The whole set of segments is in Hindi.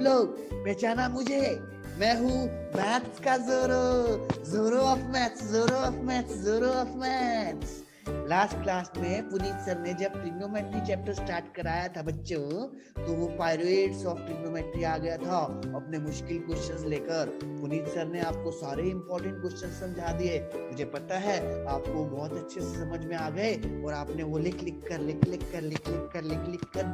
लोग पहचाना मुझे? मैं हूँ मैथ्स का जोरो, जोरो ऑफ मैथ्स, जोरो ऑफ मैथ्स, जोरो ऑफ मैथ्स। लास्ट क्लास में पुनीत सर ने जब ट्रिग्नोमेट्री चैप्टर स्टार्ट कराया था बच्चों, तो वो पायरेट्स ऑफ ट्रिग्नोमेट्री आ गया था अपने मुश्किल क्वेश्चंस लेकर। पुनीत सर ने आपको सारे इंपॉर्टेंट क्वेश्चन समझा दिए। मुझे पता है आपको बहुत अच्छे से समझ में आ गए और आपने वो लिख लिख कर भी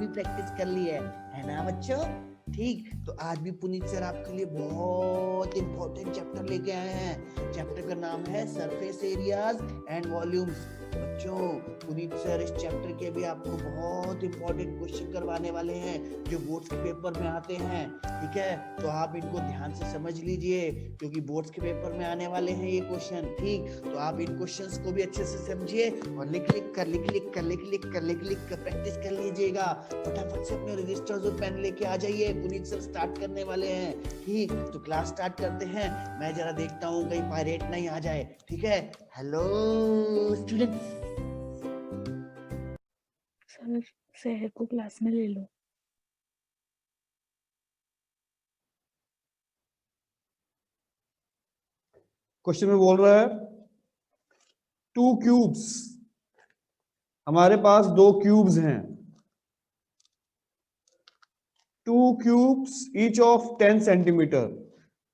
प्रैक्टिस कर ली है ना बच्चों? ठीक, तो आज भी पुनीत सर आपके लिए बहुत इंपॉर्टेंट चैप्टर लेके आए हैं। चैप्टर का नाम है सरफेस एरियाज एंड वॉल्यूम्स। बच्चों, पुनीत सर इस चैप्टर के भी आपको बहुत इंपॉर्टेंट क्वेश्चन करवाने वाले हैं जो बोर्ड्स के पेपर में आते हैं। ठीक है, तो आप इनको ध्यान से समझ लीजिए क्योंकि बोर्ड्स के पेपर में आने वाले हैं ये क्वेश्चन। ठीक, तो आप इन क्वेश्चंस को भी अच्छे से समझिए और लिख लिख कर प्रैक्टिस कर लीजिएगा। फटाफट से अपने रजिस्टर्स और पेन लेके आ जाइए, पुनीत सर स्टार्ट करने वाले हैं। ठीक, तो क्लास स्टार्ट करते हैं। मैं जरा देखता हूँ कहीं पायरेट नहीं आ जाए। ठीक है, हेलो स्टूडेंट्स। सर शहर को क्लास में ले लो। क्वेश्चन में बोल रहा है 2 क्यूब्स, हमारे पास 2 क्यूब्स हैं, 2 cubes each of 10 centimetre.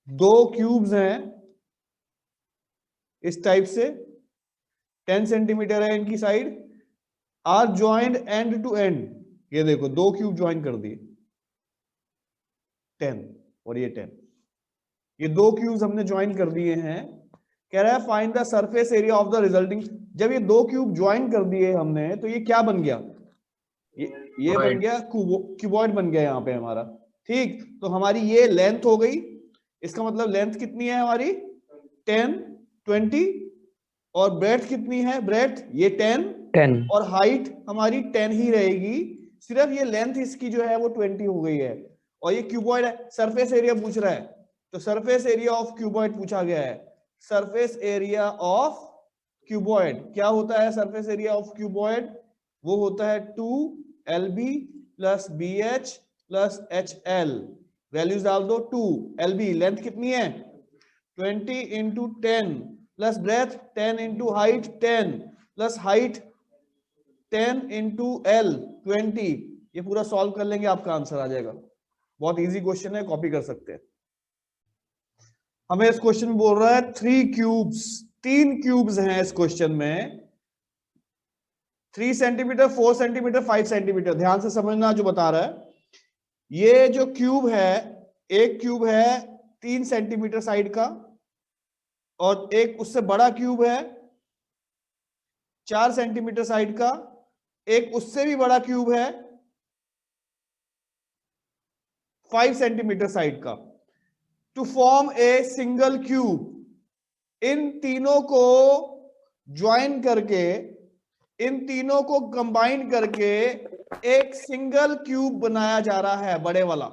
2 cubes हैं इस टाइप से, 10 सेंटीमीटर है इनकी side, are joined end to end. ये देखो 2 क्यूब ज्वाइन कर दिए, 10 और ये 10, ये 2 क्यूब्स हमने ज्वाइन कर दिए हैं। कह रहा है find the surface area of the resulting. जब ये 2 क्यूब ज्वाइन कर दिए हमने तो ये क्या बन गया? ये बन गया क्यूबॉइड बन गया यहाँ पे हमारा। ठीक, तो हमारी ये लेंथ हो गई, इसका मतलब लेंथ कितनी है हमारी 10, 20, और ब्रेड्थ कितनी है? ब्रेड्थ ये 10 और हाइट हमारी 10 ही रहेगी, सिर्फ ये लेंथ इसकी जो है वो 20 हो गई है। और ये क्यूबॉइड है, सरफेस एरिया पूछ रहा है, तो सरफेस एरिया ऑफ क्यूबॉइड पूछा गया है। सरफेस एरिया ऑफ क्यूबॉइड क्या होता है? सरफेस एरिया ऑफ क्यूबॉइड वो होता है 2LB plus BH plus HL। Values डाल दो। 2LB लेंथ कितनी है 20 into 10 plus breadth 10 into height 10 plus height 10 into L 20। ये पूरा सॉल्व कर लेंगे, आपका आंसर आ जाएगा। बहुत इजी क्वेश्चन है, कॉपी कर सकते हैं। हमें इस क्वेश्चन में बोल रहा है 3 क्यूब्स, 3 क्यूब्स हैं इस क्वेश्चन में, 3 सेंटीमीटर, 4 सेंटीमीटर, 5 सेंटीमीटर। ध्यान से समझना जो बता रहा है। ये जो क्यूब है, एक क्यूब है 3 सेंटीमीटर साइड का और एक उससे बड़ा क्यूब है 4 सेंटीमीटर साइड का, एक उससे भी बड़ा क्यूब है 5 सेंटीमीटर साइड का। To form a single cube, इन तीनों को ज्वाइन करके, इन तीनों को कंबाइन करके एक सिंगल क्यूब बनाया जा रहा है, बड़े वाला।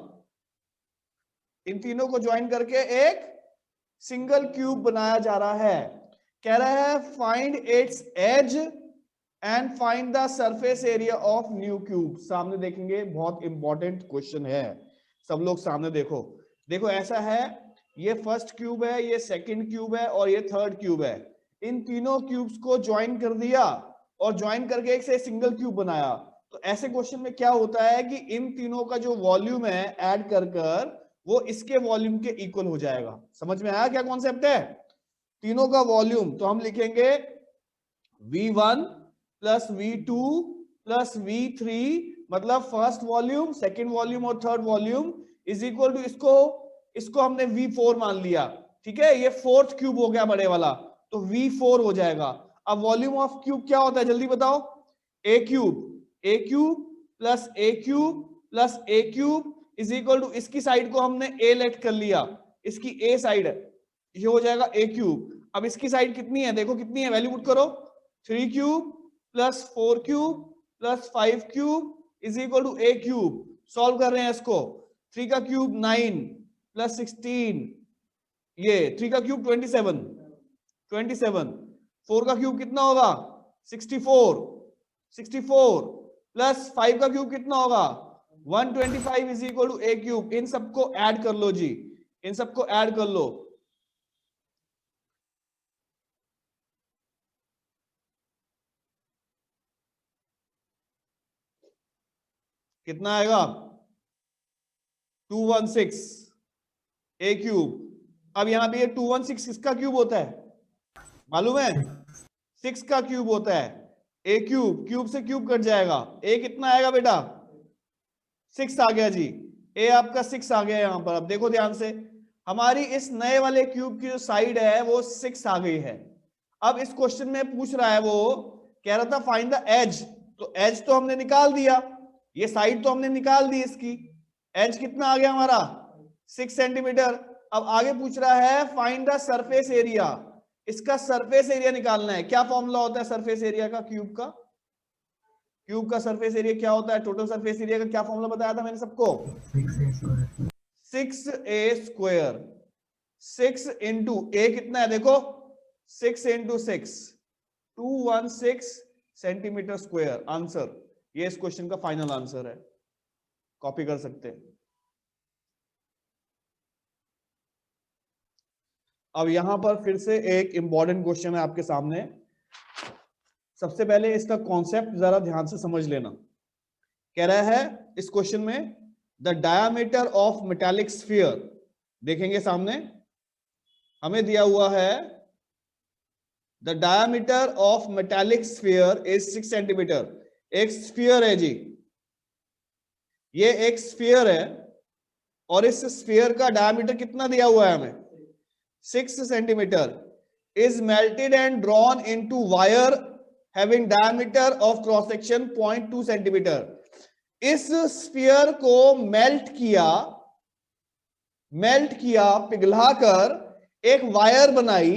इन तीनों को ज्वाइन करके एक सिंगल क्यूब बनाया जा रहा है। कह रहा है find its edge and find the surface area of new cube. सामने देखेंगे, बहुत इंपॉर्टेंट क्वेश्चन है, सब लोग सामने देखो। देखो ऐसा है, ये फर्स्ट क्यूब है, ये सेकंड क्यूब है और ये थर्ड क्यूब है। इन तीनों क्यूब्स को ज्वाइन कर दिया और ज्वाइन करके एक से सिंगल क्यूब बनाया। तो ऐसे क्वेश्चन में क्या होता है कि इन तीनों का जो वॉल्यूम है ऐड कर कर वो इसके वॉल्यूम के इक्वल हो जाएगा। समझ में आया क्या कॉन्सेप्ट है? तीनों का वॉल्यूम तो हम लिखेंगे V1 plus V2 plus V3, मतलब फर्स्ट वॉल्यूम, सेकेंड वॉल्यूम और third volume is equal to इसको हमने V4 मान लिया। ठीक है, ये फोर्थ क्यूब हो गया बड़े वाला, तो V4 हो जाएगा। अब वॉल्यूम ऑफ क्यूब क्या होता है जल्दी बताओ? A cube plus a cube plus a cube is equal to, इसकी साइड को हमने ए लेट कर लिया, इसकी ए साइड है, ये हो जाएगा ए क्यूब। अब इसकी साइड कितनी है देखो, कितनी है, वैल्यू पुट करो। 3 cube plus 4 cube plus 5 cube is equal to a cube. Solve कर रहे हैं इसको। 3 का क्यूब 9 प्लस 16, ये 3 का क्यूब 27, 4 का क्यूब कितना होगा 64 प्लस 5 का क्यूब कितना होगा 125 is equal to a cube. इन सबको ऐड कर लो जी, इन सबको ऐड कर लो। कितना आएगा? 216 ए क्यूब। अब यहां पे ये 216 किसका क्यूब होता है मालूम है? 6 का क्यूब होता है। ए क्यूब, क्यूब से क्यूब कट जाएगा, ए कितना आएगा बेटा? 6 आ गया जी। ए आपका 6 आ गया यहां पर। अब देखो ध्यान से, हमारी इस नए वाले क्यूब की जो साइड है वो 6 आ गई है। अब इस क्वेश्चन में पूछ रहा है, वो कह रहा था फाइंड द एज, तो एज तो हमने निकाल दिया, ये साइड तो हमने निकाल दी इसकी। एज कितना आ गया हमारा? 6 सेंटीमीटर। अब आगे पूछ रहा है फाइंड द सरफेस एरिया, इसका सरफेस एरिया निकालना है। क्या फॉर्मूला होता है सरफेस एरिया का? क्यूब का, क्यूब का सरफेस एरिया क्या होता है? टोटल सरफेस एरिया का क्या फॉर्मूला बताया था मैंने सबको? 6a square. 6 इंटू ए कितना है देखो, 6 इंटू 6, 216 सेंटीमीटर स्क्वायर। आंसर, ये इस क्वेश्चन का फाइनल आंसर है, कॉपी कर सकते हैं। अब यहां पर फिर से एक इंपॉर्टेंट क्वेश्चन है आपके सामने। सबसे पहले इसका कॉन्सेप्ट जरा ध्यान से समझ लेना। कह रहा है इस क्वेश्चन में the diameter of metallic sphere, देखेंगे सामने हमें दिया हुआ है the diameter of metallic sphere is 6 centimetre. एक स्फीयर है जी, ये एक स्फीयर है और इस स्फीयर का डायामीटर कितना दिया हुआ है हमें? 6 centimetre. Is melted and drawn into wire having diameter of cross section 0.2 centimetre. इस स्फीयर को मेल्ट किया, पिघलाकर एक वायर बनाई।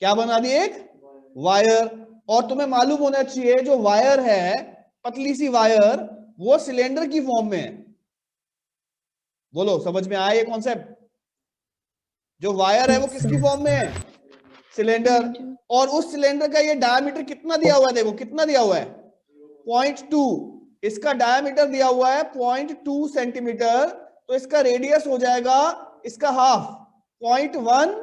क्या बना दी? एक वायर। और तुम्हें मालूम होना चाहिए जो वायर है, पतली सी वायर, वो सिलेंडर की फॉर्म में है। बोलो समझ में आया ये कॉन्सेप्ट? जो वायर है वो किसकी फॉर्म में है? सिलेंडर। और उस सिलेंडर का ये डायमीटर कितना दिया हुआ है? देखो कितना दिया हुआ है? 0.2। इसका डायमीटर दिया हुआ है 0.2 सेंटीमीटर, तो इसका रेडियस हो जाएगा इसका हाफ, 0.1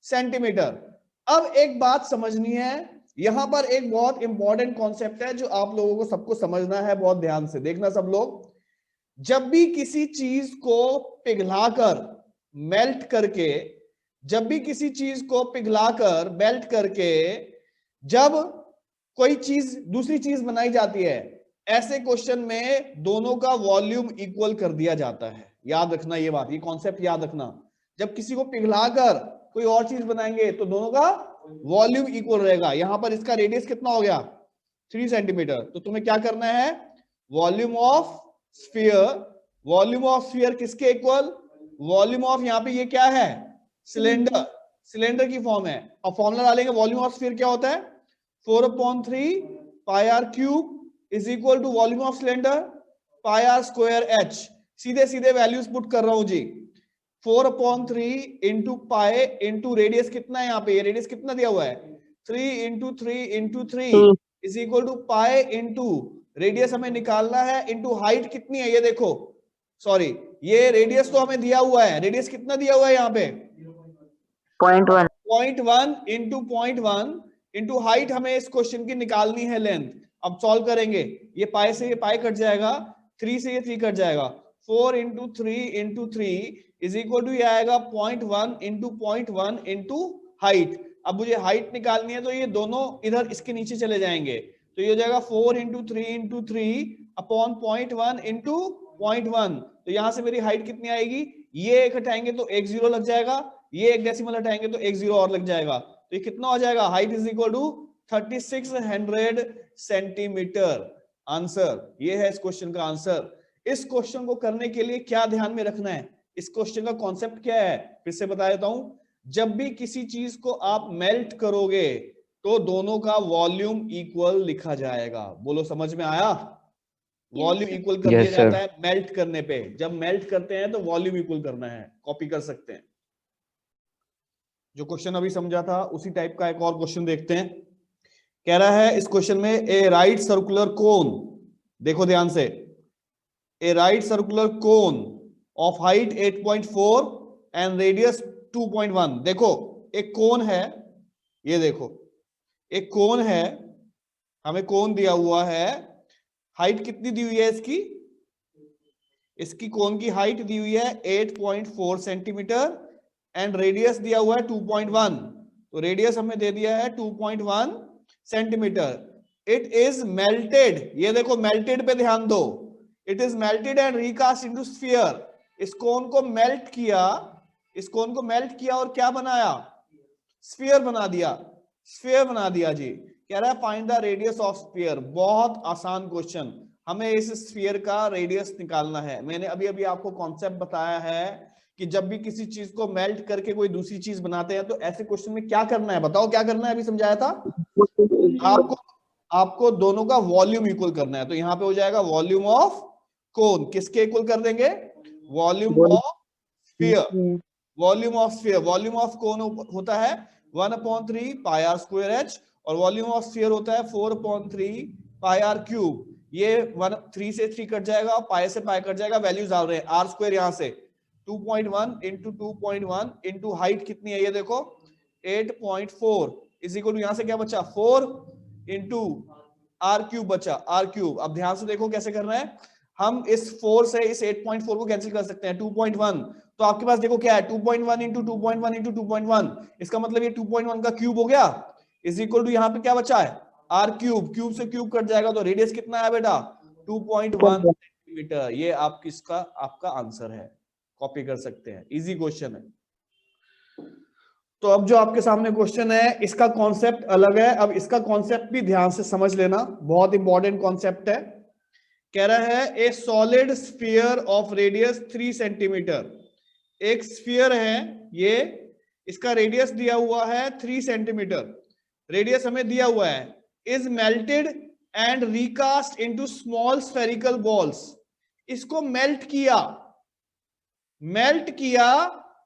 सेंटीमीटर। अब एक बात समझनी है, यहां पर एक बहुत इंपॉर्टेंट कॉन्सेप्ट है जो आप लोगों को सबको समझना है। बहुत ध्यान से देखना सब लोग। जब भी किसी चीज को पिघलाकर, मेल्ट करके, जब भी किसी चीज को पिघलाकर मेल्ट करके जब कोई चीज दूसरी चीज बनाई जाती है, ऐसे क्वेश्चन में दोनों का वॉल्यूम इक्वल कर दिया जाता है। याद रखना ये बात, ये कॉन्सेप्ट याद रखना। जब किसी को पिघलाकर कोई और चीज बनाएंगे तो दोनों का वॉल्यूम इक्वल रहेगा। यहां पर इसका रेडियस कितना हो गया? 3 सेंटीमीटर। तो तुम्हें क्या करना है? Volume of sphere, volume of sphere किसके इक्वल? वॉल्यूम ऑफ, यहां पे ये क्या है? सिलेंडर, सिलेंडर की फॉर्म है। अब फॉर्मूला डालेंगे, वॉल्यूम ऑफ स्फीयर क्या होता है? 4/3 pi r cube is equal to volume of cylinder pi r square h. सीधे सीधे वैल्यूज पुट कर रहा हूं जी। 4/3 इंटू पाई इंटू रेडियस कितना है? यहाँ पे ये रेडियस कितना दिया हुआ है? 3 into 3 into 3 is equal to pi into radius हमें निकालना है, इंटू हाइट कितनी है ये देखो, सॉरी ये रेडियस तो हमें दिया हुआ है, रेडियस कितना दिया हुआ है यहाँ पे? 0.1 इंटू 0.1 इंटू हाइट हमें इस क्वेश्चन की निकालनी है लेंथ। अब सॉल्व करेंगे, ये पाई से ये पाई कट जाएगा, 3 से ये 3 कट जाएगा, 4 into 3 into 3 is equal to ये आएगा 0.1 इंटू 0.1 इंटू हाइट। अब मुझे हाइट निकालनी है तो ये दोनों इधर इसके नीचे चले जाएंगे, तो ये हो जाएगा 4 इंटू 3 इंटू 3 अपॉन 0.1 इंटू 0.1। तो यहां से मेरी हाइट कितनी आएगी? ये एक हटाएंगे तो एक जीरो लग जाएगा, ये एक डेसिमल हटाएंगे तो एक जीरो और लग जाएगा, तो ये कितना हो जाएगा? Height is equal to 3600 centimetre. Answer ये है इस क्वेश्चन का आंसर। इस क्वेश्चन को करने के लिए क्या ध्यान में रखना है? इस क्वेश्चन का कॉन्सेप्ट क्या है फिर से बता देता हूं। जब भी किसी चीज को आप मेल्ट करोगे तो दोनों का वॉल्यूम इक्वल लिखा जाएगा। बोलो समझ में आया? वॉल्यूम इक्वल कर दिया जाता है मेल्ट करने पे। जब मेल्ट करते हैं तो वॉल्यूम इक्वल करना है, कॉपी कर सकते हैं। जो क्वेश्चन अभी समझा था उसी टाइप का एक और क्वेश्चन देखते हैं। कह रहा है इस क्वेश्चन में ए राइट सर्कुलर कोन, देखो ध्यान से, a right circular cone of height 8.4 and radius 2.1. देखो एक कोन है, ये देखो एक कोन है, हमें कोन दिया हुआ है, हाइट कितनी दी हुई है इसकी, इसकी कोन की हाइट दी हुई है 8.4 सेंटीमीटर एंड रेडियस दिया हुआ है 2.1. तो रेडियस हमें दे दिया है 2.1 सेंटीमीटर. इट इज मेल्टेड, ये देखो मेल्टेड पे ध्यान दो, it is melted and recast into sphere. इस कोन को मेल्ट किया, इस कोन को मेल्ट किया और क्या बनाया, स्फीयर बना दिया, स्फीयर बना दिया जी. कह रहा है find the radius of sphere. बहुत आसान क्वेश्चन, हमें इस स्फीयर का रेडियस निकालना है. मैंने अभी अभी आपको कॉन्सेप्ट बताया है कि जब भी किसी चीज को मेल्ट करके कोई दूसरी चीज बनाते हैं तो ऐसे क्वेश्चन में क्या करना है, बताओ क्या करना है, अभी समझाया था आपको दोनों का वॉल्यूम इक्वल करना है. तो यहाँ पे हो जाएगा वॉल्यूम ऑफ कोन, किसके इक्वल कर देंगे, volume of sphere. Volume of sphere, volume of कोन होता है 1/3 पाई आर स्क्वायर एच और वॉल्यूम ऑफ स्फीयर होता है 4/3 पाई आर क्यूब. ये 3 से 3 कट जाएगा, पाई से पाई कट जाएगा, वैल्यूज डाल रहे हैं, आर स्क्वायर यहाँ से 2.1 इंटू 2.1 इंटू हाइट कितनी है, ये देखो 8.4 इज इक्वल टू, यहाँ से क्या बचा 4 इंटू आर क्यूब बचा, आर क्यूब. अब ध्यान से देखो कैसे करना है, हम इस 4 से इस 8.4 को कैंसिल कर सकते हैं, 2.1. तो आपके पास देखो क्या है 2.1 इंटू 2.1 इंटू 2.1, इसका मतलब ये 2.1 का क्यूब हो गया, इज इक्वल टू यहाँ पे क्या बचा है आर क्यूब, क्यूब से क्यूब कट जाएगा तो रेडियस कितना है बेटा 2.1 सेंटीमीटर. ये आप किसका, आपका आंसर है, कॉपी कर सकते हैं, इजी क्वेश्चन है. तो अब जो आपके सामने क्वेश्चन है इसका कॉन्सेप्ट अलग है, अब इसका कॉन्सेप्ट भी ध्यान से समझ लेना, बहुत इंपॉर्टेंट कॉन्सेप्ट है. कह रहा है ए solid sphere of radius 3 centimetre. एक स्फीयर है ये, इसका रेडियस दिया हुआ है 3 सेंटीमीटर, रेडियस हमें दिया हुआ है, is melted and recast into small spherical balls. इसको मेल्ट किया, मेल्ट किया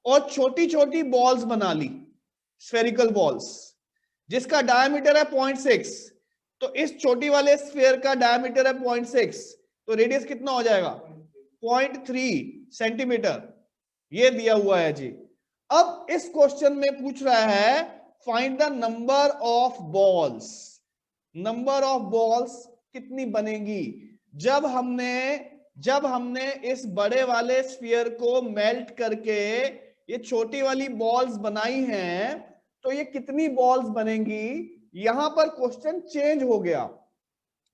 और छोटी छोटी बॉल्स बना ली, स्फेरिकल बॉल्स, जिसका डायमीटर है 0.6. तो इस छोटी वाले स्फीयर का डायमीटर है 0.6, तो रेडियस कितना हो जाएगा 0.3 सेंटीमीटर. ये दिया हुआ है जी. अब इस क्वेश्चन में पूछ रहा है find the number of balls. Number of balls कितनी बनेगी जब हमने इस बड़े वाले स्फीयर को मेल्ट करके ये छोटी वाली बॉल्स बनाई हैं, तो ये कितनी बॉल्स बनेंगी. यहां पर क्वेश्चन चेंज हो गया,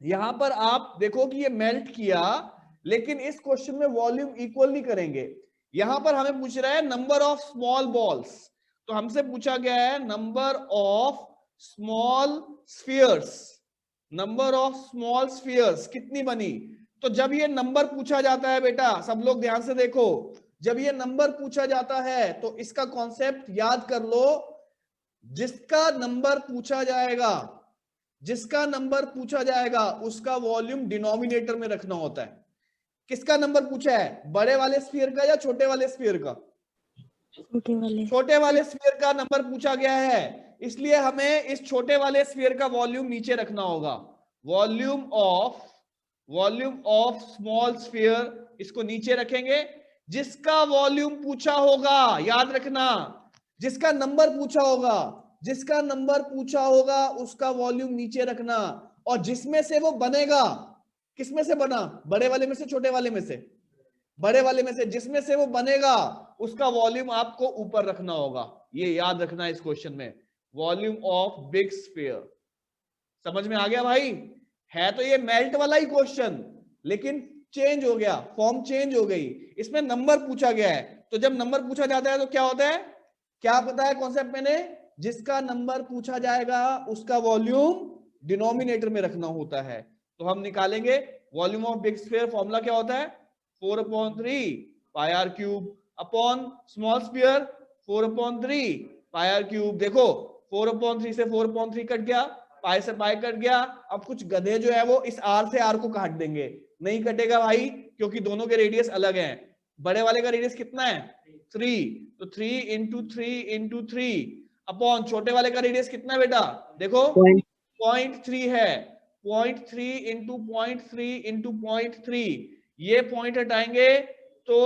यहां पर आप देखो कि ये मेल्ट किया, लेकिन इस क्वेश्चन में वॉल्यूम इक्वल नहीं करेंगे. यहां पर हमें पूछ रहा है नंबर ऑफ स्मॉल बॉल्स, तो हमसे पूछा गया है number of small spheres. Number of small spheres कितनी बनी. तो जब ये नंबर पूछा जाता है बेटा, सब लोग ध्यान से देखो, जब ये नंबर पूछा जाता है तो इसका कॉन्सेप्ट याद कर लो, जिसका नंबर पूछा जाएगा, जिसका नंबर पूछा जाएगा उसका वॉल्यूम डिनोमिनेटर में रखना होता है. किसका नंबर पूछा है, बड़े वाले स्फीयर का या छोटे वाले स्फीयर का, छोटे वाले स्फीयर का नंबर पूछा गया है, इसलिए हमें इस छोटे वाले स्फीयर का वॉल्यूम नीचे रखना होगा. वॉल्यूम ऑफ स्मॉल स्फीयर, इसको नीचे रखेंगे. जिसका वॉल्यूम पूछा होगा, याद रखना, जिसका नंबर पूछा होगा, जिसका नंबर पूछा होगा उसका वॉल्यूम नीचे रखना, और जिसमें से वो बनेगा, किसमें से बना, बड़े वाले में से छोटे वाले में से, बड़े वाले में से, जिसमें से वो बनेगा उसका वॉल्यूम आपको ऊपर रखना होगा. ये याद रखना इस क्वेश्चन में, वॉल्यूम ऑफ बिग स्फीयर. समझ में आ गया भाई. है तो ये मेल्ट वाला ही क्वेश्चन, लेकिन चेंज हो गया, फॉर्म चेंज हो गई, इसमें नंबर पूछा गया है. तो जब नंबर पूछा जाता है तो क्या होता है, क्या पता है कॉन्सेप्ट मैंने, जिसका नंबर पूछा जाएगा उसका वॉल्यूम डिनोमिनेटर में रखना होता है. तो हम निकालेंगे volume of big sphere, formula क्या होता है 4/3 pi r cube upon small sphere 4/3 pi r cube. देखो 4/3 से 4/3 कट गया, पाई से पाई कट गया. अब कुछ गधे जो है वो इस आर से आर को काट देंगे, नहीं कटेगा भाई, क्योंकि दोनों के रेडियस अलग हैं. बड़े वाले का रेडियस कितना है 3, तो 3 इंटू 3 इंटू 3 अपॉन छोटे वाले का रेडियस कितना है बेटा, देखो 0.3 है, 0.3 इंटू 0.3 इंटू 0.3, ये पॉइंट हटाएंगे तो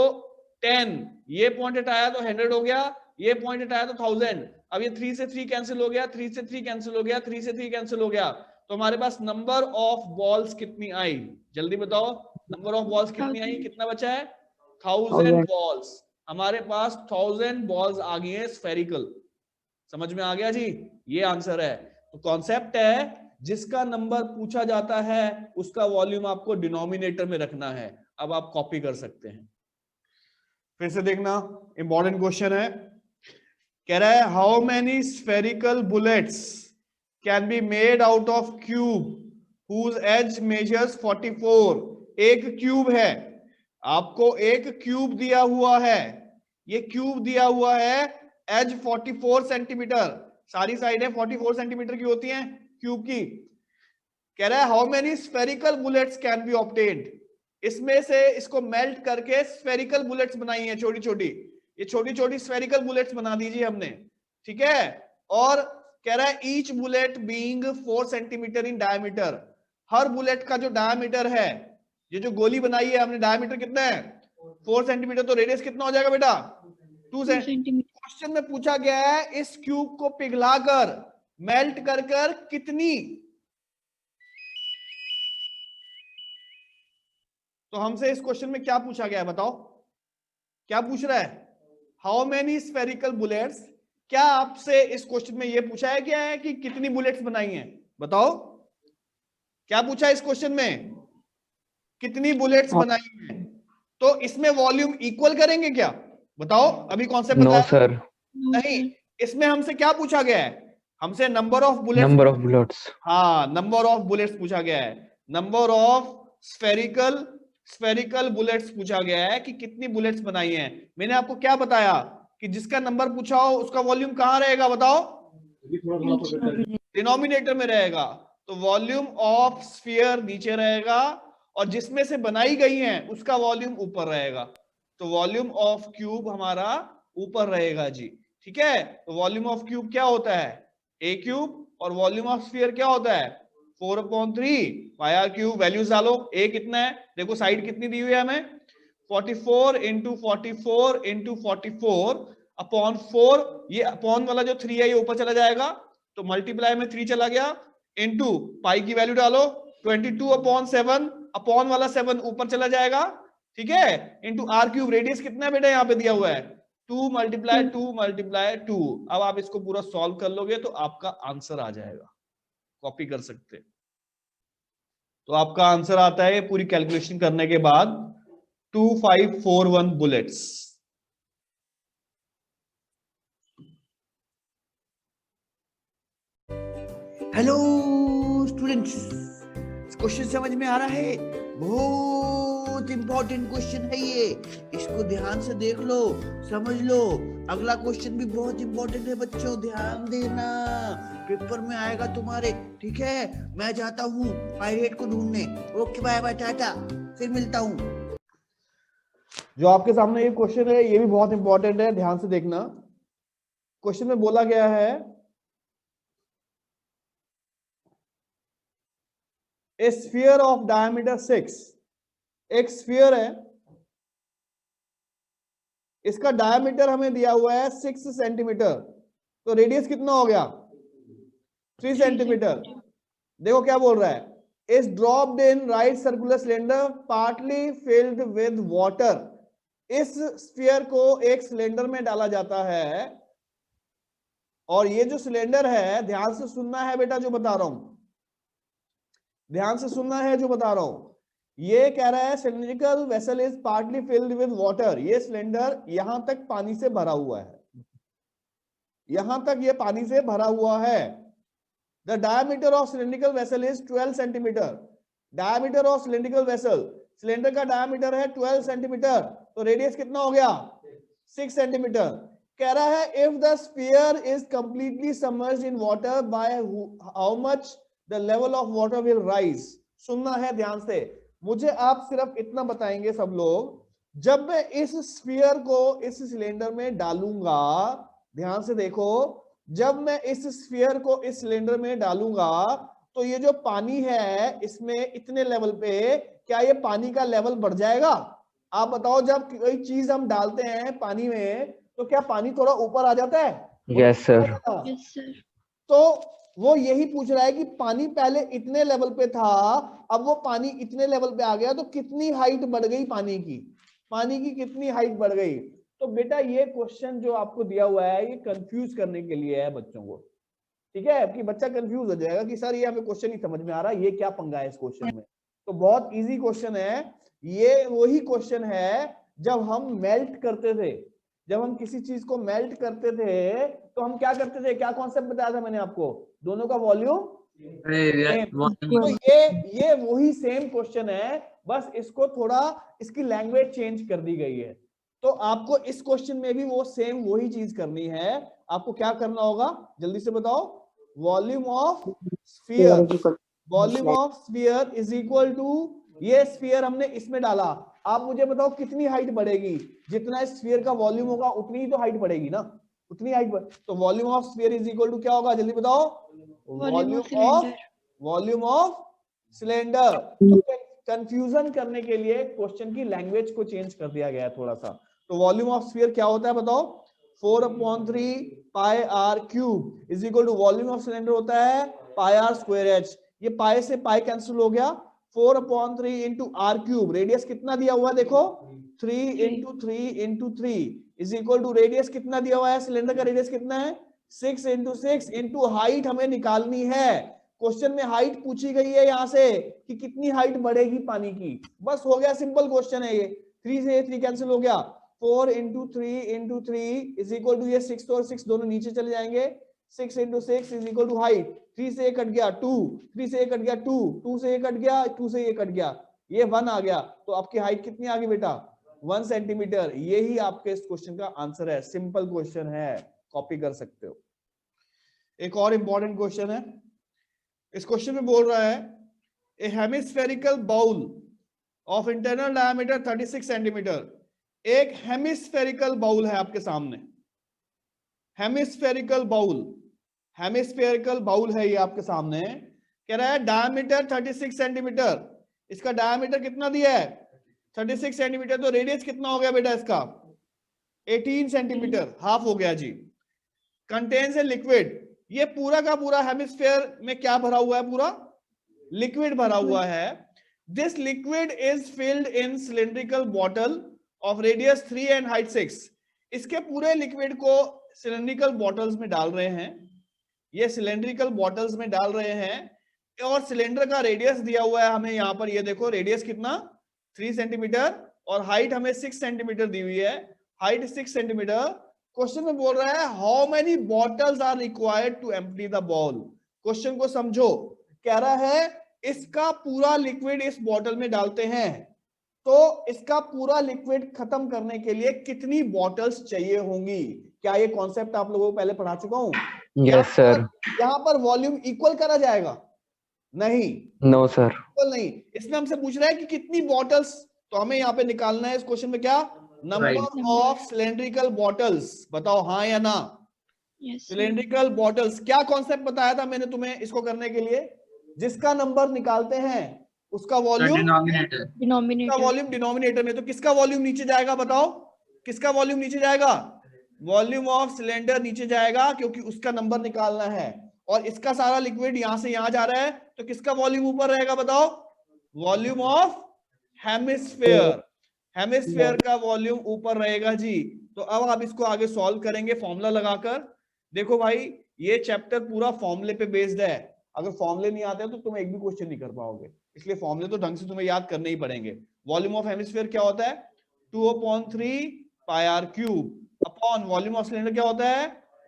10, ये पॉइंट हटाया तो 100 हो गया, ये पॉइंट हटाया तो 1000। अब ये 3 से 3 कैंसिल हो गया, 3 से 3 कैंसिल हो गया, 3 से 3 कैंसिल हो गया, तो हमारे पास नंबर ऑफ बॉल्स कितनी आई, जल्दी बताओ, नंबर ऑफ बॉल्स कितनी आई, कितना बचा है, 1000 बॉल्स। हमारे पास 1000 बॉल्स आ गई है स्फेरिकल। समझ में आ गया जी, ये आंसर है। तो कॉन्सेप्ट है जिसका नंबर पूछा जाता है उसका वॉल्यूम आपको डिनोमिनेटर में रखना है। अब आप कॉपी कर सकते हैं। फिर से देखना, इंपॉर्टेंट क्वेश्चन है, कह रहा है how many spherical bullets can be made out of cube whose edge measures 44। एक क्यूब है, आपको एक क्यूब दिया हुआ है, ये क्यूब दिया हुआ है, एज 44 सेंटीमीटर, सारी साइडें 44 सेंटीमीटर की होती हैं क्यूब की। कह रहा है how many spherical bullets can be obtained, इसमें से इसको मेल्ट करके स्फेरिकल बुलेट्स बनाई है छोटी छोटी, ये छोटी छोटी स्फेरिकल बुलेट्स बना दीजिए हमने, ठीक है। और कह रहा है each bullet being 4 centimetre in diameter, her bullet का जो डायमीटर है, ये जो गोली बनाई है हमने, डायमीटर कितना है 4 सेंटीमीटर, तो रेडियस कितना हो जाएगा बेटा 2 सेंटीमीटर। क्वेश्चन में पूछा गया है इस क्यूब को पिघलाकर मेल्ट कर कर कितनी, तो हमसे इस क्वेश्चन में क्या पूछा गया है बताओ, क्या पूछ रहा है, हाउ मेनी स्फेरिकल बुलेट्स, क्या आपसे इस क्वेश्चन में यह पूछा है क्या है कि कितनी बुलेट्स बनाई हैं, बताओ क्या पूछा है इस क्वेश्चन में, कितनी बुलेट्स बनाई हैं। तो इसमें वॉल्यूम इक्वल करेंगे क्या, बताओ, अभी कॉन्सेप्ट बताया। नो सर, नहीं, इसमें हमसे क्या पूछा गया है, हमसे number of bullets, number of bullets, हाँ नंबर ऑफ बुलेट्स पूछा गया है, नंबर ऑफ स्फेरिकल बुलेट्स पूछा गया है कि कितनी बुलेट्स बनाई हैं। मैंने आपको क्या बताया कि जिसका नंबर पूछा हो उसका वॉल्यूम कहां रहेगा बताओ, डिनोमिनेटर में रहेगा, तो वॉल्यूम ऑफ स्फीयर नीचे रहेगा और जिसमें से बनाई गई हैं उसका वॉल्यूम ऊपर रहेगा, तो वॉल्यूम ऑफ क्यूब हमारा ऊपर रहेगा जी, ठीक है। तो वॉल्यूम ऑफ क्यूब क्या होता है ए क्यूब, और वॉल्यूम ऑफ स्फीयर क्या होता है 4/3 पाई आर क्यूब। वैल्यूज डालो, ए कितना है, देखो साइड कितनी दी हुई है हमें, 44 इंटू 44 इंटू 44 अपॉन 4, ये अपॉन वाला जो 3 है ये ऊपर चला जाएगा, तो मल्टीप्लाई में 3 चला गया, इंटू पाई की वैल्यू डालो 22/7, अपॉन वाला 7 ऊपर चला जाएगा, ठीक है, इंटू आर क्यूब। रेडियस कितना है बेटा यहाँ पे दिया हुआ है 2 मल्टीप्लाई 2 मल्टीप्लाई 2। अब आप इसको पूरा सॉल्व कर लोगे तो आपका आंसर आ जाएगा, कॉपी कर सकते हैं। तो आपका आंसर आता है पूरी कैलकुलेशन करने के बाद 2541 बुलेट्स। हेलो स्टूडेंट्स, क्वेश्चन समझ में आ रहा है, बहुत इंपॉर्टेंट क्वेश्चन है ये, इसको ध्यान से देख लो, समझ लो। अगला क्वेश्चन भी बहुत इंपॉर्टेंट है बच्चों, ध्यान देना, पेपर में आएगा तुम्हारे, ठीक है। मैं जाता हूँ पायरेट को ढूंढने, ओके बाय बाय टाटा, फिर मिलता हूँ। जो आपके सामने ये क्वेश्चन है ये भी बहुत इंपॉर्टेंट है, ध्यान से देखना। क्वेश्चन में बोला गया है ए स्फीयर ऑफ डायमीटर 6, एक स्फीयर है, इसका डायमीटर हमें दिया हुआ है 6 सेंटीमीटर, तो रेडियस कितना हो गया 3 सेंटीमीटर। देखो क्या बोल रहा है, is dropped in right circular cylinder partly filled with water. इस स्फीयर को एक सिलेंडर में डाला जाता है, और ये जो सिलेंडर है, ध्यान से सुनना है बेटा जो बता रहा हूं, ध्यान से सुनना है जो बता रहा हूं। ये कह रहा है cylindrical vessel is partly filled with water, ये सिलेंडर यहां तक पानी से भरा हुआ है, यहां तक ये पानी से भरा हुआ है। The diameter of cylindrical vessel is 12 centimetre. Diameter of cylindrical vessel, cylinder का डायमीटर है 12 सेंटीमीटर, तो रेडियस कितना हो गया 6 सेंटीमीटर। कह रहा है if the sphere is completely submerged in water by how much the level of water will rise. सुनना है ध्यान से, मुझे आप सिर्फ इतना बताएंगे सब लोग, जब मैं इस स्फीयर को इस सिलेंडर में डालूंगा, ध्यान से देखो, जब मैं इस स्फीयर को इस सिलेंडर में डालूंगा तो ये जो पानी है इसमें इतने लेवल पे, क्या ये पानी का लेवल बढ़ जाएगा? आप बताओ, जब कोई चीज हम डालते हैं पानी में तो क्या पानी थोड़ा ऊपर आ जाता है? Yes sir. Yes sir. तो वो यही पूछ रहा है कि पानी पहले इतने लेवल पे था, अब वो पानी इतने लेवल पे आ गया, तो कितनी हाइट बढ़ गई पानी की? पानी की कितनी हाइट बढ़ गई? तो बेटा ये क्वेश्चन जो आपको दिया हुआ है ये कंफ्यूज करने के लिए है बच्चों को, ठीक है? कि बच्चा कंफ्यूज हो जाएगा कि सर ये हमें क्वेश्चन नहीं समझ में आ रहा, ये क्या पंगा है इस क्वेश्चन में। तो बहुत इजी क्वेश्चन है ये। वही क्वेश्चन है जब हम मेल्ट करते थे, जब हम किसी चीज को मेल्ट करते थे तो हम क्या करते थे? क्या कॉन्सेप्ट बताया था मैंने आपको? दोनों का वॉल्यूम तो ये वही सेम क्वेश्चन है, बस इसको थोड़ा इसकी लैंग्वेज चेंज कर दी गई है। तो आपको इस क्वेश्चन में भी वो सेम वही चीज करनी है। आपको क्या करना होगा जल्दी से बताओ? Volume of sphere, volume of sphere is equal to, ये स्फीयर हमने इसमें डाला, आप मुझे बताओ कितनी हाइट बढ़ेगी? जितना स्फीयर का वॉल्यूम होगा उतनी ही तो हाइट बढ़ेगी ना, उतनी हाइट तो volume of sphere is equal to क्या होगा? जल्दी बताओ। Volume of cylinder. तो कंफ्यूजन करने के लिए क्वेश्चन की लैंग्वेज को चेंज कर दिया गया है थोड़ा सा। तो वॉल्यूम ऑफ स्फीयर क्या होता है बताओ? 4/3 pi r cube is equal to volume of cylinder होता है पाई आर स्क्वायर एच। ये पाई से पाई कैंसिल हो गया, 4/3 इंटू आर क्यूब। रेडियस कितना दिया हुआ है देखो, 3 into 3 into 3 is equal to radius कितना दिया हुआ है? सिलेंडर का रेडियस कितना है? 6 इंटू 6 इंटू हाइट हमें निकालनी है। क्वेश्चन में हाइट पूछी गई है यहाँ से कि कितनी हाइट बढ़ेगी पानी की। बस हो गया, सिंपल क्वेश्चन है ये। 3 से 3 कैंसिल हो गया, 4 into 3 into 3 is equal to, ये 6 और 6 दोनों नीचे चले जाएंगे, 6 into 6 is equal to height. 3 से 1 कट गया 2, 3 से 1 कट गया 2, 2 से 1 कट गया, 2 से 1 कट गया, ये 1 आ गया। तो आपकी हाइट कितनी आ गई बेटा? 1 सेंटीमीटर। यही आपके इस क्वेश्चन का आंसर है। सिंपल क्वेश्चन है, कॉपी कर सकते हो। एक और इंपॉर्टेंट क्वेश्चन है, इस क्वेश्चन में बोल रहा है a hemispherical bowl of internal diameter 36 centimetre. एक हेमिस्फेरिकल बाउल है आपके सामने, हेमिस्फेरिकल बाउल, हेमिस्फेरिकल बाउल है ये आपके सामने। कह रहा है डायमीटर 36 सेंटीमीटर, इसका डायमीटर कितना दिया है? 36 सेंटीमीटर। तो रेडियस कितना हो गया बेटा इसका? 18 सेंटीमीटर, हाफ हो गया जी। कंटेन्स ए लिक्विड, ये पूरा का पूरा हेमिस्फेयर में क्या भरा हुआ है? पूरा लिक्विड भरा हुआ है। This liquid is filled in cylindrical bottle of radius 3 and height 6। इसके पूरे लिक्विड को सिलिंड्रिकल बॉटल्स में डाल रहे हैं, ये सिलिंड्रिकल बॉटल्स में डाल रहे हैं और सिलेंडर का रेडियस दिया हुआ है हमें यहाँ पर। ये देखो रेडियस कितना? 3 सेंटीमीटर और हाइट हमें 6 सेंटीमीटर दी हुई है, हाइट 6 सेंटीमीटर। क्वेश्चन में बोल रहा है how many bottles are required to empty the bowl. Question को समझो, कह रहा है इसका पूरा लिक्विड इस बॉटल में डालते हैं, तो इसका पूरा लिक्विड खत्म करने के लिए कितनी बॉटल्स चाहिए होंगी? क्या ये कॉन्सेप्ट आप लोगों को पहले पढ़ा चुका हूं? Yes sir. यहाँ पर वॉल्यूम इक्वल करा जाएगा? नहीं, नो सर, इक्वल नहीं। इसमें हमसे पूछ रहा है कि कितनी बॉटल्स, तो हमें यहाँ पे निकालना है इस क्वेश्चन में क्या? Number of cylindrical bottles. बताओ हाँ या ना? Cylindrical bottles. क्या कॉन्सेप्ट बताया था मैंने तुम्हें इसको करने के लिए? जिसका नंबर निकालते हैं उसका वॉल्यूम डिनोमिनेटर में। तो किसका वॉल्यूम नीचे जाएगा बताओ? किसका वॉल्यूम नीचे जाएगा? वॉल्यूम ऑफ सिलेंडर नीचे जाएगा, क्योंकि उसका नंबर निकालना है। और इसका सारा लिक्विड यहां से यहां जा रहा है, तो किसका वॉल्यूम ऊपर रहेगा बताओ? वॉल्यूम ऑफ हेमिस्फेयर, हेमिस्फेयर का वॉल्यूम ऊपर रहेगा जी। तो अब आप इसको आगे सॉल्व करेंगे फॉर्मूला लगाकर। देखो भाई ये चैप्टर पूरा फॉर्मूले पे बेस्ड है, अगर फॉर्मूले नहीं आते तो तुम एक भी क्वेश्चन नहीं कर पाओगे, इसलिए फॉर्मूले तो ढंग से तुम्हें याद करने ही पड़ेंगे। वॉल्यूम ऑफ हेमिस्फेयर क्या होता है? 2/3 pi r cube upon volume of cylinder क्या होता है?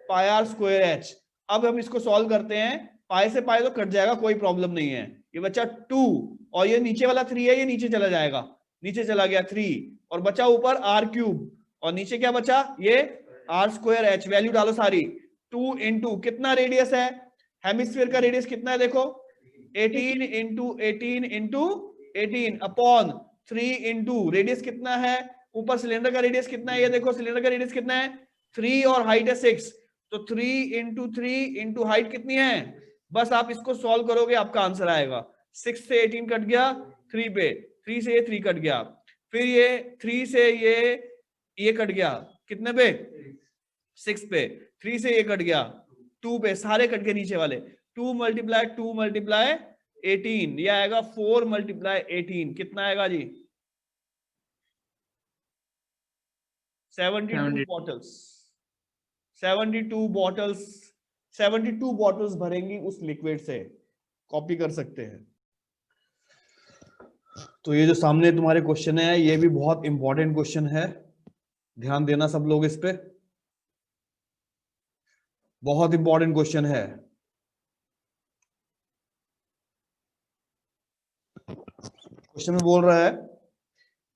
Pi r square h. अब हम इसको सॉल्व करते हैं, पाई से पाई तो कट जाएगा, कोई प्रॉब्लम नहीं है। ये बचा 2 और ये नीचे वाला 3 है, ये नीचे चला जाएगा, नीचे चला गया 3 और बचा ऊपर आर क्यूब और नीचे क्या बचा? ये आर स्क्वायर एच। वैल्यू डालो सारी। 2 इंटू कितना रेडियस है? हेमिस्फीयर का रेडियस कितना है देखो? 18 into 18 into 18 upon 3 into radius कितना है? ऊपर सिलेंडर का रेडियस कितना है? ये देखो सिलेंडर का रेडियस कितना है? 3 और हाइट है 6, तो 3 इंटू 3 इंटू हाइट कितनी है? बस आप इसको सॉल्व करोगे, आपका आंसर आएगा। 6 से 18 कट गया 3 पे, 3 से ये 3 कट गया, फिर ये 3 से ये कट गया कितने पे, 6 पे, 3 से ये कट गया 2 पे, सारे कट गए नीचे वाले। 2 मल्टीप्लाई 2 मल्टीप्लाई 18, ये आएगा 4 मल्टीप्लाई 18, कितना आएगा जी? 72 बॉटल्स। 72 बॉटल्स, 72 बॉटल्स भरेंगी उस लिक्विड से। कॉपी कर सकते हैं। तो ये जो सामने तुम्हारे क्वेश्चन है, ये भी बहुत इंपॉर्टेंट क्वेश्चन है, ध्यान देना सब लोग इस पे, बहुत इंपॉर्टेंट क्वेश्चन है। क्वेश्चन में बोल रहा है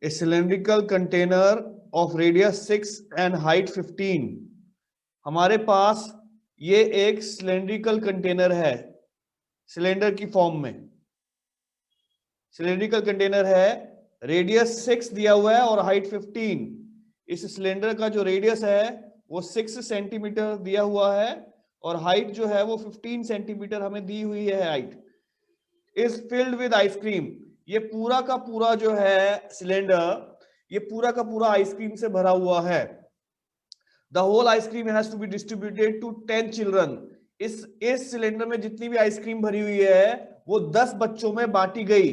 ए cylindrical container of radius 6 and height 15। हमारे पास ये एक सिलेंड्रिकल कंटेनर है, सिलेंडर की फॉर्म में सिलेंड्रिकल कंटेनर है, रेडियस 6 दिया हुआ है और हाइट 15। इस सिलेंडर का जो रेडियस है वो 6 सेंटीमीटर दिया हुआ है और हाइट जो है वो 15 सेंटीमीटर हमें दी हुई है height. Is filled with ice cream, ये पूरा का पूरा जो है सिलेंडर, ये पूरा का पूरा आइसक्रीम से भरा हुआ है। The whole ice cream has to be distributed to 10 children. इस सिलेंडर में जितनी भी आइसक्रीम भरी हुई है वो 10 बच्चों में बांटी गई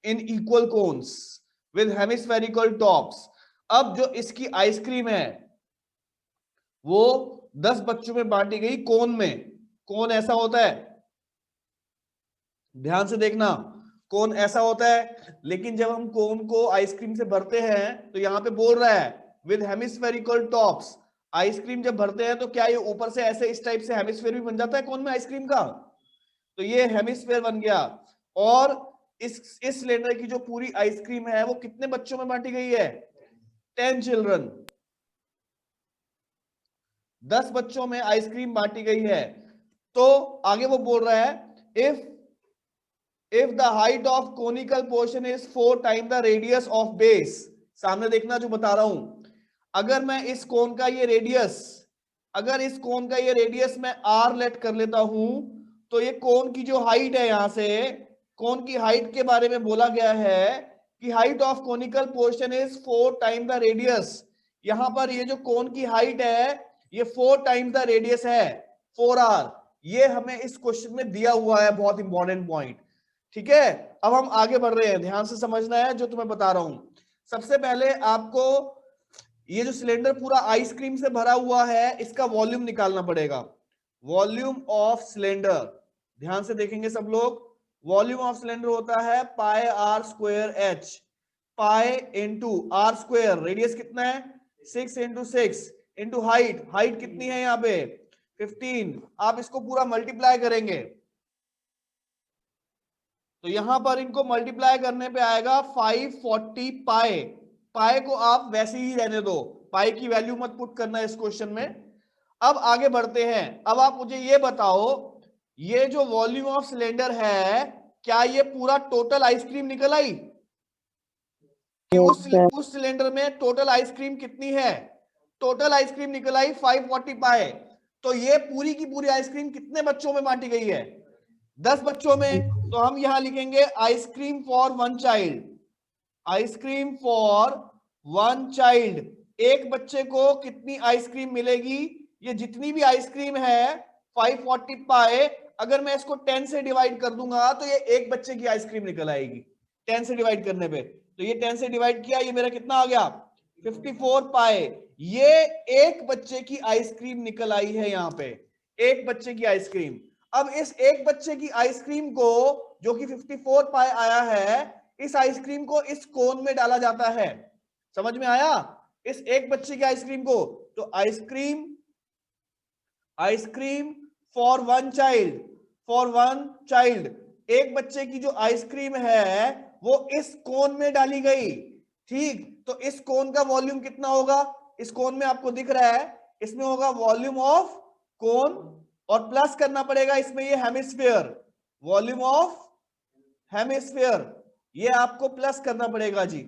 in equal cones with hemispherical tops. अब जो इसकी आइसक्रीम है वो 10 बच्चों में बांटी गई कोन में। कोन ऐसा होता है, ध्यान से देखना, कोन ऐसा होता है, लेकिन जब हम कोन को आइसक्रीम से भरते हैं तो यहां पे बोल रहा है विद हेमिस्फेरिकल टॉप्स। आइसक्रीम जब भरते हैं तो क्या ये ऊपर से ऐसे इस टाइप से हेमिस्फेयर भी बन जाता है कोन में आइसक्रीम का? तो ये हेमिस्फेयर बन गया। और इस सिलेंडर की जो पूरी आइसक्रीम है वो कितने बच्चों में बांटी गई है? 10 चिल्ड्रन, 10 बच्चों में आइसक्रीम बांटी गई है। तो आगे वो बोल रहा है if the height of conical portion is 4 time the radius of base. सामने देखना जो बता रहा हूं, अगर मैं इस कोन का ये रेडियस, अगर इस कोन का ये रेडियस मैं r लेट कर लेता हूं, तो ये कोन की जो हाइट है, यहां से कोन की हाइट के बारे में बोला गया है कि height of conical portion is 4 time the radius. यहां पर ये जो कोन की हाइट है ये 4 टाइम द रेडियस है, 4r। ये हमें इस क्वेश्चन में दिया हुआ है, बहुत इंपॉर्टेंट पॉइंट। ठीक है, अब हम आगे बढ़ रहे हैं, ध्यान से समझना है जो तुम्हें बता रहा हूं। सबसे पहले आपको ये जो सिलेंडर पूरा आइसक्रीम से भरा हुआ है इसका वॉल्यूम निकालना पड़ेगा। वॉल्यूम ऑफ सिलेंडर, ध्यान से देखेंगे सब लोग। वॉल्यूम ऑफ सिलेंडर होता है pi r square h, pi into r square, radius कितना है 6 इंटू 6 इंटू हाइट, हाइट कितनी है यहाँ पे 15। आप इसको पूरा मल्टीप्लाई करेंगे तो यहां पर इनको मल्टीप्लाई करने पे आएगा 540 पाई। पाई को आप वैसे ही रहने दो, पाई की वैल्यू मत पुट करना इस क्वेश्चन में। अब आगे बढ़ते हैं। अब आप मुझे ये बताओ, ये जो वॉल्यूम ऑफ सिलेंडर है क्या ये पूरा टोटल आइसक्रीम निकल आई कि उस सिलेंडर में टोटल आइसक्रीम कितनी है? टोटल आइसक्रीम निकल आई 540 पाई। तो ये पूरी की पूरी आइसक्रीम कितने बच्चों में बांटी गई है? 10 बच्चों में। तो हम यहां लिखेंगे ice cream for 1 child, ice cream for 1 child. एक बच्चे को कितनी आइसक्रीम मिलेगी? ये जितनी भी आइसक्रीम है 540 पाई, अगर मैं इसको 10 से डिवाइड कर दूंगा तो ये एक बच्चे की आइसक्रीम निकल आएगी 10 से डिवाइड करने पे। तो ये 10 से डिवाइड किया, ये मेरा कितना आ गया 54 पाई। ये एक बच्चे की आइसक्रीम निकल आई है यहां पे, एक बच्चे की आइसक्रीम। अब इस एक बच्चे की आइसक्रीम को जो कि 54 पाई आया है, इस आइसक्रीम को इस कोन में डाला जाता है। समझ में आया? इस एक बच्चे की आइसक्रीम को, तो ice cream for 1 child, for 1 child, एक बच्चे की जो आइसक्रीम है वो इस कोन में डाली गई। ठीक, तो इस कोन का वॉल्यूम कितना होगा? इस कोन में आपको दिख रहा है, इसमें होगा वॉल्यूम ऑफ कोन और प्लस करना पड़ेगा इसमें ये हेमिस्फीयर, वॉल्यूम ऑफ हेमिस्फीयर, ये आपको प्लस करना पड़ेगा जी,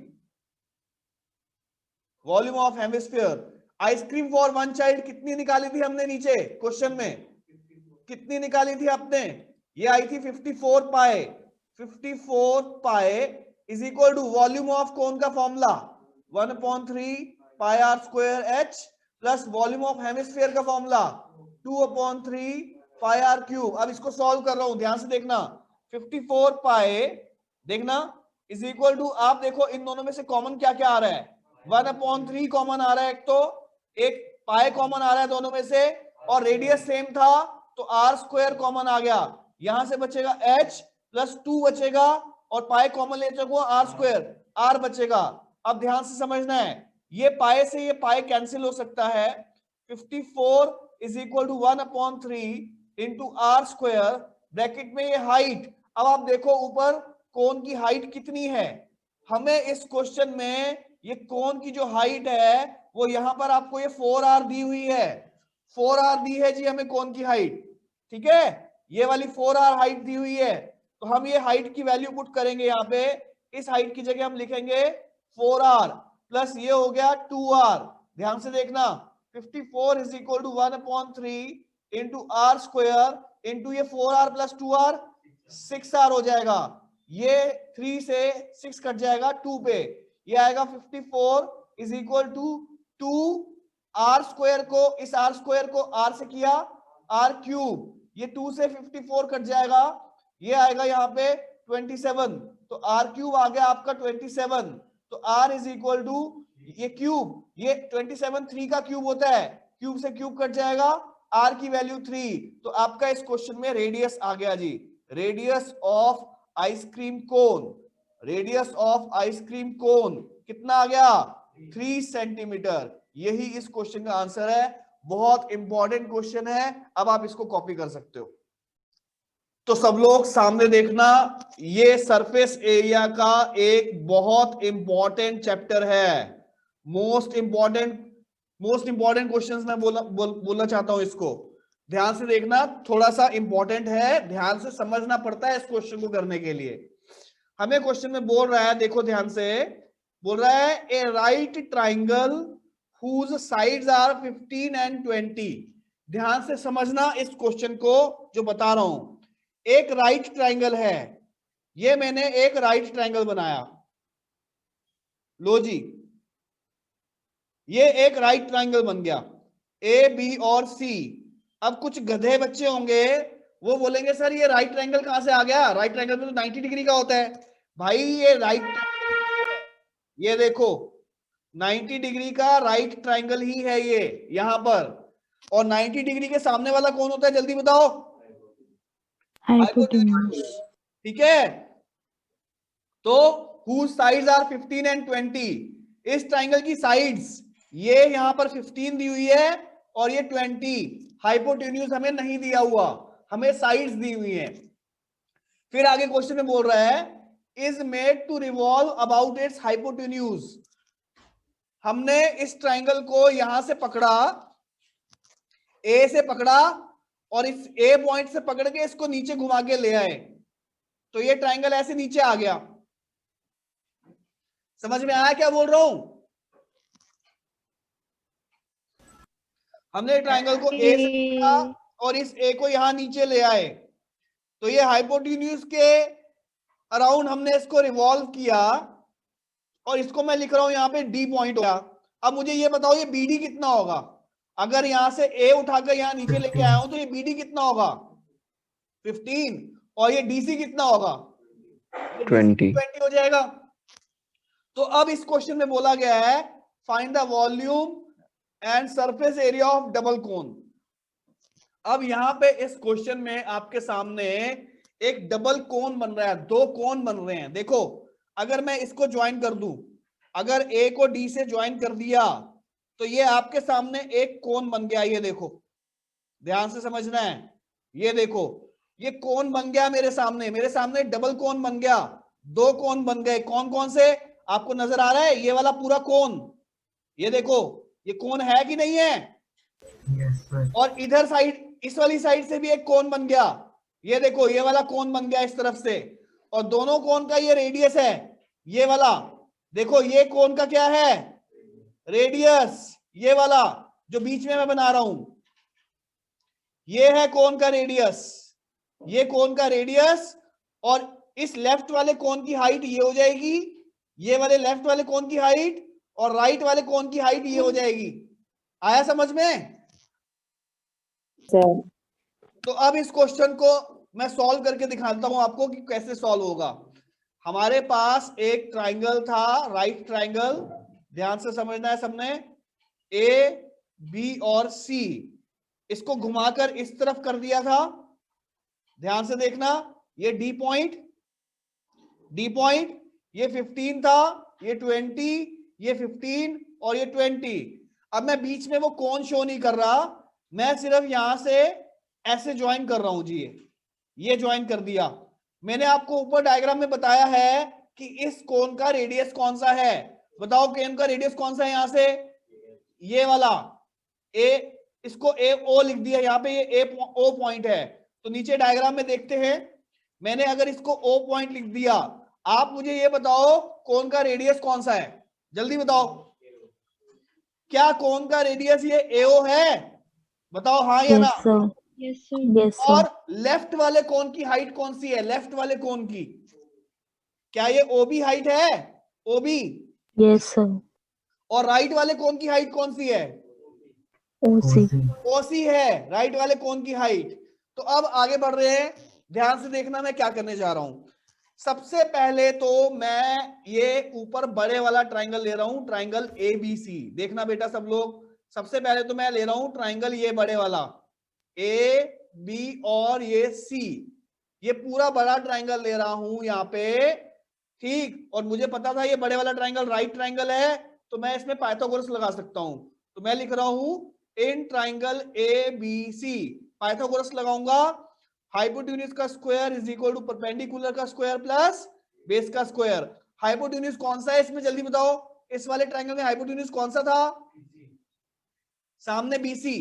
volume of hemisphere. Ice cream for 1 child कितनी निकाली थी हमने नीचे क्वेश्चन में? कितनी निकाली थी आपने? ये आई थी 54 pi. 54 pi is equal to volume of cone का formula 1/3 pi r square h plus volume of hemisphere का फॉर्मूला 2/3 पाई आर क्यूब। अब इसको सॉल्व कर रहा हूं, ध्यान से देखना। 54 पाए देखना इज इक्वल टू, आप देखो इन दोनों में से कॉमन क्या क्या आ रहा है, 1/3 कॉमन आ रहा है, एक पाए कॉमन आ रहा है दोनों में से, और रेडियस सेम था तो आर स्क्वायर कॉमन आ गया। यहां से बचेगा h प्लस 2 बचेगा, और पाए कॉमन ले चुको आर स्क्वायर, आर बचेगा। अब ध्यान से समझना है, ये पाए से ये पाए कैंसिल हो सकता है। 54 is equal to 1/3 into r square, bracket में ये हाइट। अब आप देखो ऊपर कोन की हाइट कितनी है, हमें इस क्वेश्चन में ये कोन की जो हाइट है वो यहां पर आपको ये 4r दी हुई है, 4r दी है जी हमें कोन की हाइट, ठीक है, ये वाली 4r हाइट दी हुई है। तो हम ये हाइट की वैल्यू पुट करेंगे यहाँ पे, इस हाइट की जगह हम लिखेंगे 4r प्लस ये हो गया 2r। ध्यान से देखना, 54 is equal to 1/3 into r square into ये 4r प्लस 2r 6r हो जाएगा। ये 3 से 6 कट जाएगा 2 पे, ये आएगा 54 is equal to 2 r square को, इस आर स्क्वायर को आर से किया आर क्यूब, ये 2 से 54 कट जाएगा, ये आएगा यहाँ पे 27, तो आर क्यूब आ गया आपका 27। तो आर इज इक्वल टू ये क्यूब, ये 27 3 का क्यूब होता है, क्यूब से क्यूब कट जाएगा, आर की वैल्यू 3। तो आपका इस क्वेश्चन में रेडियस आ गया जी, radius of ice cream cone, radius of ice cream cone कितना आ गया 3 सेंटीमीटर। यही इस क्वेश्चन का आंसर है, बहुत इंपॉर्टेंट क्वेश्चन है। अब आप इसको कॉपी कर सकते हो। तो सब लोग सामने देखना, ये सरफेस एरिया का एक बहुत इंपॉर्टेंट चैप्टर है, मोस्ट इंपॉर्टेंट क्वेश्चंस मैं बोलना चाहता हूं, इसको ध्यान से देखना, थोड़ा सा इंपॉर्टेंट है, ध्यान से समझना पड़ता है इस क्वेश्चन को करने के लिए। हमें क्वेश्चन में बोल रहा है, देखो ध्यान से बोल रहा है, a right triangle whose sides are 15 and 20। ध्यान से समझना इस क्वेश्चन को जो बता रहा हूं। एक राइट ट्राइंगल है, ये मैंने एक राइट ट्राइंगल बनाया, लो जी, ये एक राइट ट्राइंगल बन गया, ए बी और सी। अब कुछ गधे बच्चे होंगे, वो बोलेंगे सर ये राइट ट्राइंगल कहां से आ गया, राइट ट्राइंगल में तो 90 डिग्री का होता है। भाई ये राइट, ये देखो 90 डिग्री का राइट ट्राइंगल ही है ये यहां पर, और 90 डिग्री के सामने वाला कौन होता है जल्दी बताओ, हाइपोटेन्यूज, ठीक है। तो whose sides are 15 and 20, इस ट्राइंगल की साइड्स ये यहां पर 15 दी हुई है और ये 20, हाइपोटेन्यूज हमें नहीं दिया हुआ, हमें साइड्स दी हुई है। फिर आगे क्वेश्चन में बोल रहा है, is made to revolve about its hypotenuse. हमने इस ट्राइंगल को यहां से पकड़ा, ए से पकड़ा, और इस ए पॉइंट से पकड़ के इसको नीचे घुमा के ले आए, तो ये ट्राइंगल ऐसे नीचे आ गया। समझ में आया क्या बोल रहा हूं? हमने ट्राइंगल को ए से पकड़ा और इस ए को यहां नीचे ले आए, तो ये हाइपोटेन्यूज के अराउंड हमने इसको रिवॉल्व किया, और इसको मैं लिख रहा हूं यहां पे डी पॉइंट होगा। अब मुझे ये बताओ ये बीडी कितना होगा, अगर यहां से ए उठाकर यहां नीचे लेके आया हूं तो ये बीडी कितना होगा 15, और ये डीसी कितना होगा 20 हो जाएगा। तो अब इस क्वेश्चन में बोला गया है, find the volume and surface area of double cone. अब यहां पे इस क्वेश्चन में आपके सामने एक डबल कोन बन रहा है, दो कोन बन रहे हैं। देखो अगर मैं इसको ज्वाइन कर दूं, अगर ए को डी से ज्वाइन कर दिया तो ये आपके सामने एक कोन बन गया, ये देखो ध्यान से समझना है, ये देखो ये कोन बन गया मेरे सामने डबल कोन बन गया, दो कोन बन गए। कौन कौन से आपको नजर आ रहा है, ये वाला पूरा कोन, ये देखो ये कोन है कि नहीं है, और इधर साइड इस वाली साइड से भी एक कोन बन गया, ये देखो ये वाला कोन बन गया इस तरफ से, और दोनों कोन का ये रेडियस है ये वाला, देखो ये कोन का क्या है रेडियस, ये वाला जो बीच में मैं बना रहा हूं ये है कोन का रेडियस, ये कोन का रेडियस, और इस लेफ्ट वाले कोन की हाइट ये हो जाएगी, ये वाले लेफ्ट वाले कोन की हाइट, और राइट वाले कोन की हाइट ये हो जाएगी। आया समझ में? सर। तो अब इस क्वेश्चन को मैं सॉल्व करके दिखाता हूं आपको कि कैसे सॉल्व होगा। हमारे पास एक ट्राइंगल था, राइट ट्राइंगल, ध्यान से समझना है सबने, ए बी और सी, इसको घुमाकर इस तरफ कर दिया था, ध्यान से देखना, ये डी पॉइंट, ये 15 था, ये 20, ये 15 और ये 20। अब मैं बीच में वो कोन शो नहीं कर रहा, मैं सिर्फ यहां से ऐसे ज्वाइन कर रहा हूं जी, ये ज्वाइन कर दिया। मैंने आपको ऊपर डायग्राम में बताया है कि इस कोन का रेडियस कौन सा है, बताओ कोन का रेडियस कौन सा है, यहां से ये वाला ए, इसको ए ओ लिख दिया यहां पे, ये ए ओ पॉइंट है। तो नीचे डायग्राम में देखते हैं, मैंने अगर इसको ओ पॉइंट लिख दिया, आप मुझे ये बताओ कोन का रेडियस कौन सा है, जल्दी बताओ, क्या कोन का रेडियस ये एओ है, बताओ हाँ या ना। Yes sir. और लेफ्ट वाले कोन की हाइट कौन सी है, लेफ्ट वाले कोन की, क्या ये ओबी हाइट है, ओबी? Yes sir. और राइट वाले कोन की हाइट कौन सी है, ओसी। ओसी है राइट वाले कोन की हाइट। तो अब आगे बढ़ रहे हैं, ध्यान से देखना मैं क्या करने जा रहा हूं। सबसे पहले तो मैं ये ऊपर बड़े वाला ट्राइंगल ले रहा हूं, ट्राइंगल एबीसी, देखना बेटा सब लोग, सबसे पहले तो मैं ले रहा हूं ट्राइंगल ये बड़े वाला ए बी और ये सी, ये पूरा बड़ा ट्राइंगल ले रहा हूं यहाँ पे, ठीक। और मुझे पता था ये बड़े वाला ट्राइंगल राइट ट्राइंगल है, तो मैं इसमें पाइथागोरस लगा सकता हूं। तो मैं लिख रहा हूं in triangle A B C, Pythagoras लगाऊंगा, हाइपोटेन्यूज का square is equal to perpendicular का स्क्वायर प्लस बेस का स्क्वायर। हाइपोटेन्यूज कौन सा है इसमें, जल्दी बताओ, इस वाले ट्राइंगल में हाइपोटेन्यूज कौन सा था, सामने बीसी,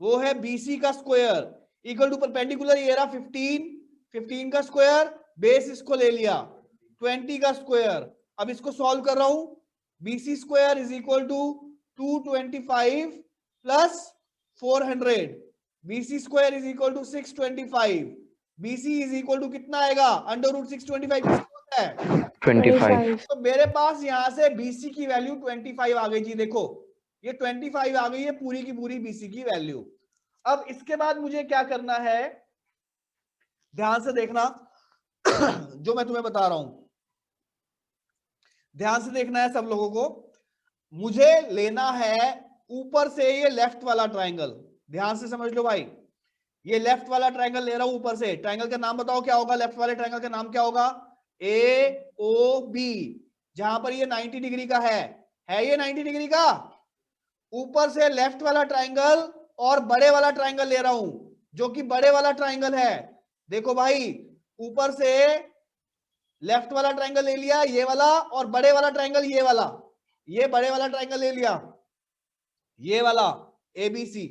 वो है बीसी का स्क्वायर इक्वल टू परपेंडिकुलर, ये रहा 15 का स्क्वायर, बेस इसको ले लिया 20 का स्क्वायर। अब इसको सॉल्व कर रहा हूं, BC square is equal to 225 plus 400, BC square is equal to 625, BC is equal to कितना आएगा, अंडर रूट 625 होता है 25. तो मेरे पास यहां से बीसी की वैल्यू 25 आ गई जी, देखो ये 25 आ गई है पूरी की पूरी बीसी की वैल्यू। अब इसके बाद मुझे क्या करना है, ध्यान से देखना जो मैं तुम्हें बता रहा हूं, ध्यान से देखना है सब लोगों को। मुझे लेना है ऊपर से ये लेफ्ट वाला ट्राइंगल, ध्यान से समझ लो भाई, ये लेफ्ट वाला ट्राइंगल ले रहा हूं ऊपर से। ट्राइंगल का नाम बताओ क्या होगा, लेफ्ट वाले ट्राइंगल का नाम क्या होगा, ए ओ बी, जहां पर ये 90 डिग्री का है ये 90 डिग्री का। ऊपर से लेफ्ट वाला ट्राइंगल और बड़े वाला ट्राइंगल ले रहा हूं, जो कि बड़े वाला ट्राइंगल है। देखो भाई, ऊपर से लेफ्ट वाला ट्राइंगल ले लिया ये वाला, और बड़े वाला ट्राइंगल ये वाला, ये बड़े वाला ट्राइंगल ले लिया ये वाला एबीसी।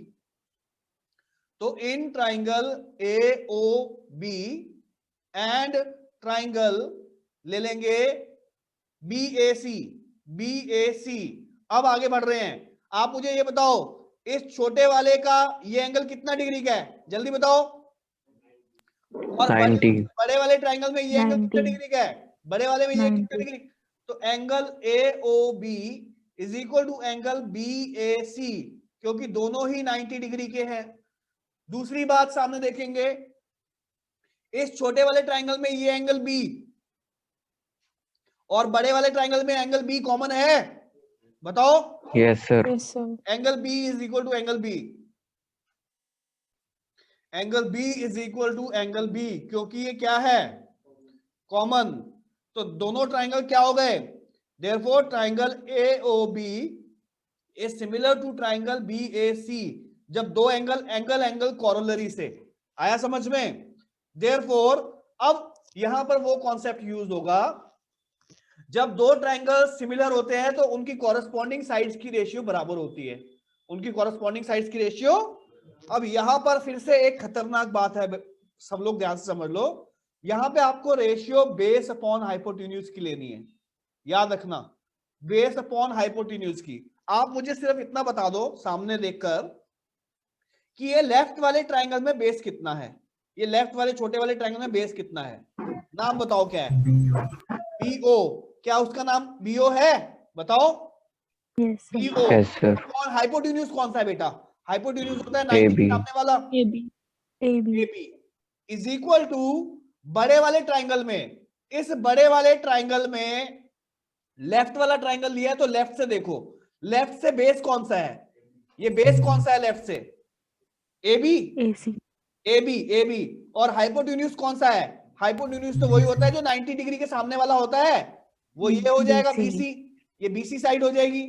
तो in triangle A O B and triangle ले लेंगे बी ए सी। अब आगे बढ़ रहे हैं, आप मुझे ये बताओ इस छोटे वाले का ये एंगल कितना डिग्री का है, जल्दी बताओ। और 90. बड़े वाले ट्राइंगल में ये एंगल कितना 90 डिग्री का है, बड़े वाले में ये कितना 90 डिग्री। तो angle A O B is equal to angle B A C, क्योंकि दोनों ही 90 डिग्री के हैं। दूसरी बात सामने देखेंगे, इस छोटे वाले ट्राइंगल में ये एंगल बी और बड़े वाले ट्राइंगल में एंगल बी कॉमन है, बताओ। Yes, sir. Angle B is equal to angle B, angle B is equal to angle B, क्योंकि ये क्या है, कॉमन। तो दोनों ट्राइंगल क्या हो गए, therefore triangle A O B is similar to triangle B A C, जब दो एंगल कोरोलरी से। आया समझ में? देयरफॉर अब यहां पर वो कॉन्सेप्ट यूज होगा, जब दो ट्राइंगल सिमिलर होते हैं तो उनकी कॉरेस्पॉन्डिंग साइड्स की रेशियो बराबर होती है, उनकी कॉरेस्पॉन्डिंग साइड्स की रेशियो। अब यहां पर फिर से एक खतरनाक बात है, सब लोग ध्यान से समझ लो, यहां पे आपको रेशियो बेस अपॉन हाइपोटेन्यूज की लेनी है, याद रखना, बेस अपॉन हाइपोटेन्यूज की। आप मुझे सिर्फ इतना बता दो सामने देखकर कि ये लेफ्ट वाले ट्राइंगल में बेस कितना है, ये लेफ्ट वाले छोटे वाले ट्रायंगल में बेस कितना है? नाम बताओ क्या है? BO। क्या उसका नाम BO है? बताओ। Yes, sir. BO। Yes, sir. और हाइपोटेन्यूज कौन सा है बेटा? हाइपोटेन्यूज होता है 90 के AB. सामने वाला AB. AB. AB is equal to बड़े वाले ट्रायंगल में, इस बड़े वाले ट्रायंगल में लेफ्ट वाला ट्रायंगल लिया है तो लेफ्ट से देखो, लेफ्ट से बेस कौन सा है? ये बेस कौन सा है लेफ्ट से? AB। AC. AB और हाइपोटेन्यूज कौन सा है? हाइपोटेन्यूज तो वही होता है जो 90 डिग्री के सामने वाला होता है, वो ये हो जाएगा BC. BC। ये BC साइड हो जाएगी,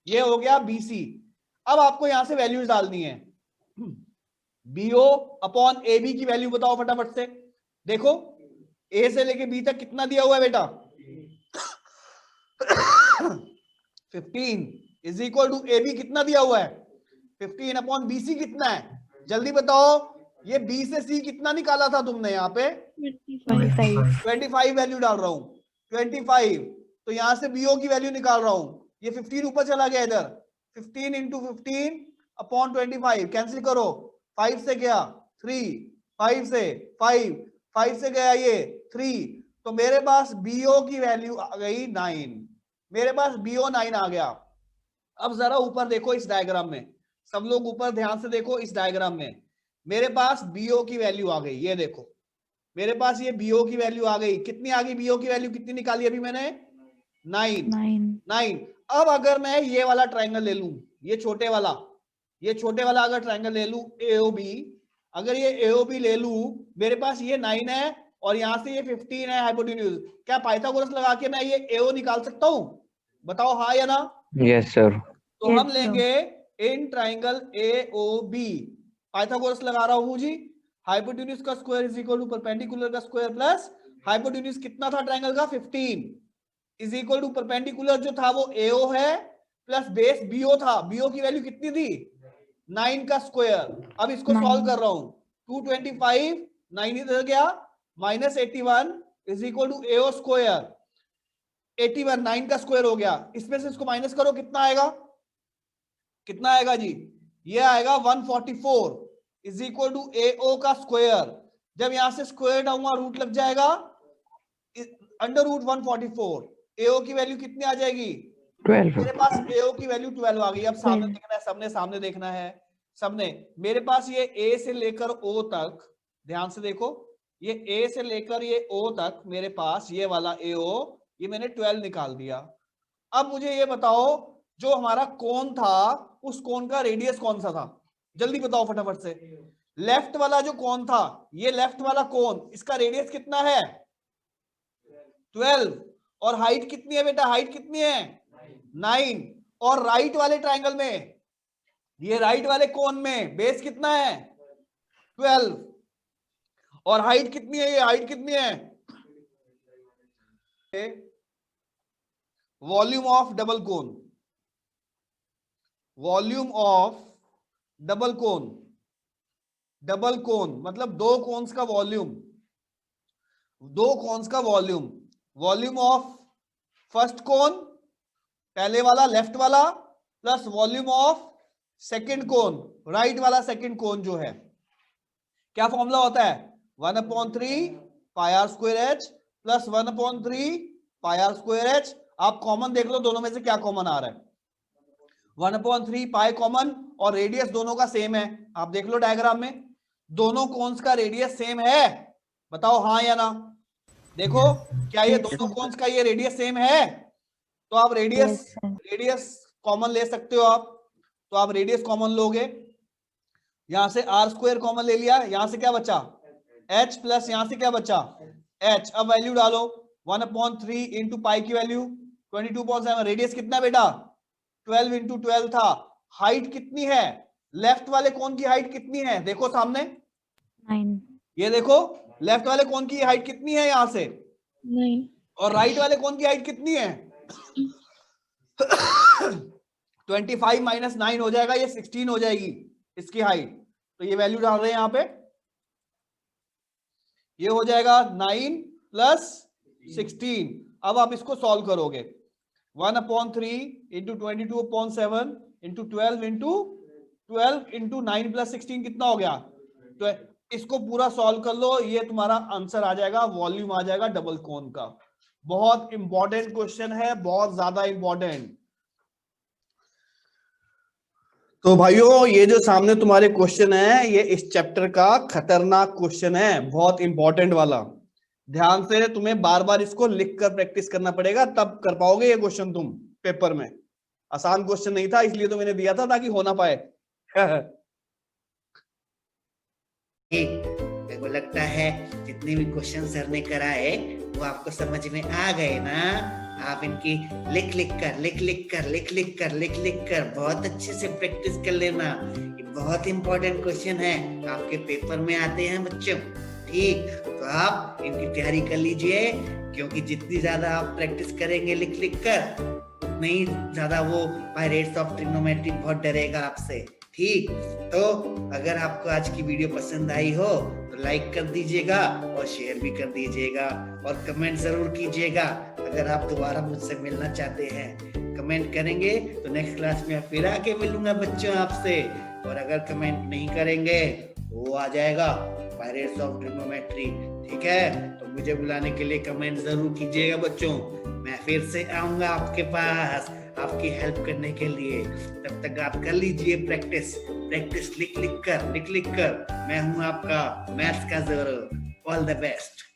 ये हो गया BC। अब आपको यहां से वैल्यूज डालनी है। BO अपॉन AB की वैल्यू बताओ फटाफट से। देखो A से लेके B तक कितना दिया हुआ है बेटा? 15 इज इक्वल टू AB कितना दिया हुआ है? 15 अपॉन BC कितना है? जल्दी बताओ। ये B से C कितना निकाला था तुमने? यहाँ पे 25. 25 वैल्यू डाल रहा हूं, 25। तो यहां से BO की वैल्यू निकाल रहा हूं। ये 15 ऊपर चला गया इधर, 15 इंटू 15 अपॉन 25 कैंसिल करो। 5 से गया 3, 5 से 5, 5 से गया ये 3, तो मेरे पास BO की वैल्यू आ गई 9। मेरे पास BO 9 आ गया। अब जरा ऊपर देखो इस डायग्राम में, सब लोग ऊपर ध्यान से देखो इस डायग्राम में। मेरे पास BO की वैल्यू आ गई, ये देखो मेरे पास ये BO की वैल्यू आ गई। कितनी आ गई BO की वैल्यू? कितनी निकाली अभी मैंने? 9। अब अगर मैं ये वाला ट्रायंगल ले लूं, ये छोटे वाला अगर ट्रायंगल ले लूं AOB, अगर ये AOB ले लूं, मेरे पास ये 9 है और यहां से ये 15 है हाइपोटेन्यूज। क्या पाइथागोरस लगा के मैं ये AO निकाल सकता हूं? बताओ हाँ या ना। Yes, sir. तो Yes, हम sir. लेंगे इन ट्राइंगल AOB, पाइथागोरस लगा रहा हूं जी। हाइपोटेन्यूज का square is equal to perpendicular का स्क्वायर प्लस हाइपोटेन्यूज कितना था ट्राइंगल का? 15 इज इक्वल टू परपेंडिकुलर जो था वो AO है प्लस बेस BO था। BO की वैल्यू कितनी थी? 9 का स्क्वायर। अब इसको 9. सॉल्व कर रहा हूं। 225 9 इधर गया minus 81 is equal to AO square. 81 9 का स्क्वायर हो गया, इसमें से इसको माइनस करो, कितना आएगा? कितना आएगा जी? ये आएगा 144 इज इक्वल टू AO का स्क्वायर। जब यहां से स्क्वायर डालूंगा रूट लग जाएगा, अंडर रूट 144। AO की वैल्यू कितनी आ जाएगी? 12. मेरे पास AO की वैल्यू 12 आ गई। अब सामने 12. देखना है, सबने सामने देखना है, सबने। मेरे पास ये A से लेकर O तक, ध्यान से देखो, ये A से लेकर ये O तक मेरे पास ये वाला AO, ये मैंने 12 निकाल दिया। अब मुझे ये बताओ जो हमारा कोण था उस कोण का रेडियस कौन सा था? जल्दी बताओ फटाफट से। लेफ्ट वाला जो कोण था, ये लेफ्ट वाला कोण, इसका रेडियस कितना है? 12। और हाइट कितनी है बेटा? हाइट कितनी है? 9। और राइट वाले ट्रायंगल में, ये राइट वाले कोण में बेस कितना है? 12। और हाइट कितनी है? ये हाइट कितनी है? Volume of double cone, volume of double cone, double cone मतलब दो कोन्स का वॉल्यूम, दो कोन्स का volume, volume of first cone, पहले वाला लेफ्ट वाला, plus volume of second cone, right वाला सेकंड कोन जो है। क्या फॉर्मूला होता है? 1/3 pi r square h plus 1/3 pi r square h. आप कॉमन देख लो दोनों में से क्या कॉमन आ रहा है। 1/3 पाई कॉमन और रेडियस दोनों का सेम है। आप देख लो डायग्राम में, दोनों कोन्स का रेडियस सेम है। बताओ हाँ या ना। देखो क्या ये दोनों कोन्स का ये रेडियस सेम है? तो आप रेडियस कॉमन ले सकते हो आप। तो आप रेडियस कॉमन लोगे, यहां से आर स्क्वायर कॉमन ले लिया, यहां से क्या बचा? एच प्लस यहां से क्या बचा? एच। अब वैल्यू डालो, 1/3 इंटू पाई की वैल्यू 22.7। रेडियस कितना बेटा? 12 इंटू 12 था। हाइट कितनी है? लेफ्ट वाले कोन की हाइट कितनी है? देखो सामने 9. ये देखो, लेफ्ट वाले कोन की हाइट कितनी है यहां से? 9. और राइट वाले कोन की हाइट कितनी है? 25 माइनस 9 हो जाएगा, ये 16 हो जाएगी इसकी हाइट। तो ये वैल्यू डाल रहे हैं यहां पे, ये हो जाएगा 9 प्लस 16। अब आप इसको सॉल्व करोगे, 1/3 इंटू 22.7 इंटू 12 इंटू 9 प्लस 16 कितना हो गया? इसको पूरा सॉल्व कर लो, ये तुम्हारा आंसर आ जाएगा, वॉल्यूम आ जाएगा डबल कोन का। बहुत इंपॉर्टेंट क्वेश्चन है, बहुत ज्यादा इंपॉर्टेंट। तो भाइयों ये जो सामने तुम्हारे क्वेश्चन है, ये इस चैप्टर का खतरनाक क्वेश्चन है, बहुत इंपॉर्टेंट वाला। ध्यान से तुम्हें बार बार इसको लिख कर प्रैक्टिस करना पड़ेगा, तब कर पाओगे ये क्वेश्चन तुम पेपर में। आसान क्वेश्चन नहीं था, इसलिए तो मैंने दिया था ताकि हो ना पाए। मेरे को लगता है जितने भी क्वेश्चन सर ने कराए वो आपको समझ में आ गए ना। आप इनकी लिख लिख कर बहुत अच्छे से प्रैक्टिस कर लेना। ये बहुत इंपॉर्टेंट क्वेश्चन है, आपके पेपर में आते हैं बच्चों। ठीक, तो आप इनकी तैयारी कर लीजिए, क्योंकि जितनी ज्यादा आप प्रैक्टिस करेंगे लिख लिख कर, उतनी ही ज्यादा वो पायरेट्स ऑफ ट्रिग्नोमेट्री बहुत डरेगा आपसे। ठीक, तो अगर आपको आज की वीडियो पसंद आई हो तो लाइक कर दीजिएगा और शेयर भी कर दीजिएगा, और कमेंट जरूर कीजिएगा। अगर आप दोबारा मुझसे मिलना चाहते हैं, कमेंट करेंगे तो नेक्स्ट क्लास में फिर आके मिलूंगा बच्चों आपसे। और अगर कमेंट नहीं करेंगे तो वो आ जाएगा पायरेट्स ऑफ ट्रिग्नोमेट्री। ठीक है, तो मुझे बुलाने के लिए कमेंट जरूर कीजिएगा बच्चों। मैं फिर से आऊंगा आपके पास आपकी हेल्प करने के लिए। तब तक आप कर लीजिए प्रैक्टिस लिख लिख कर। मैं हूं आपका मैथ्स का ज़ोरो। All the best.